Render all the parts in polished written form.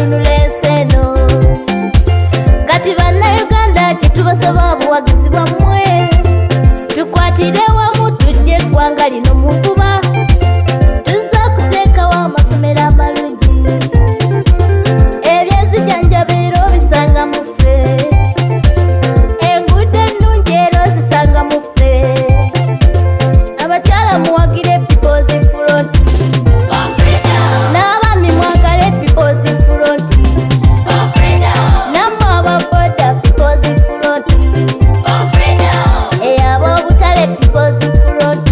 tununula ensi eno. Kati bannayuganda kye tubasaba buwagizi bwammwe, tukwatire wamu tujje eggwanga lino mu nfuba, tuzza kuteekawo amasomero amalungi, ebyenzijanjabiro bisanga mu ffe, enguudo ennungi era zisanga mu ffe. Abakyala muwagire People's Front, n'abaami mwagale People's Front, nammwe ababoda People's Front, ab'obutale People's Front.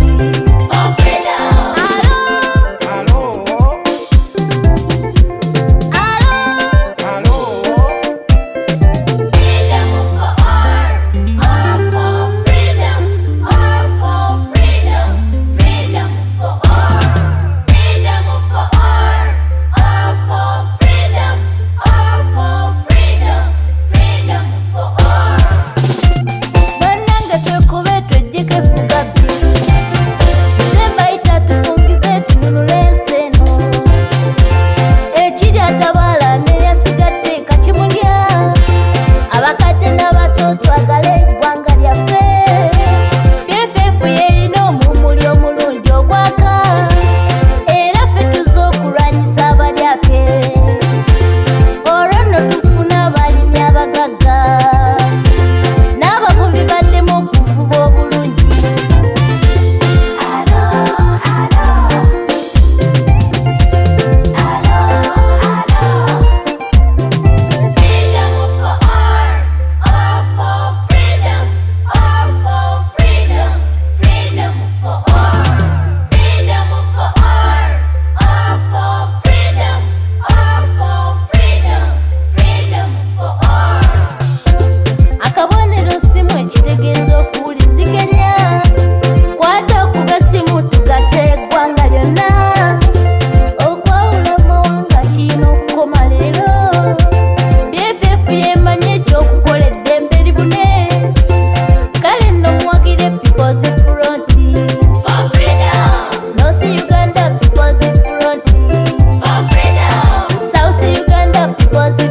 Because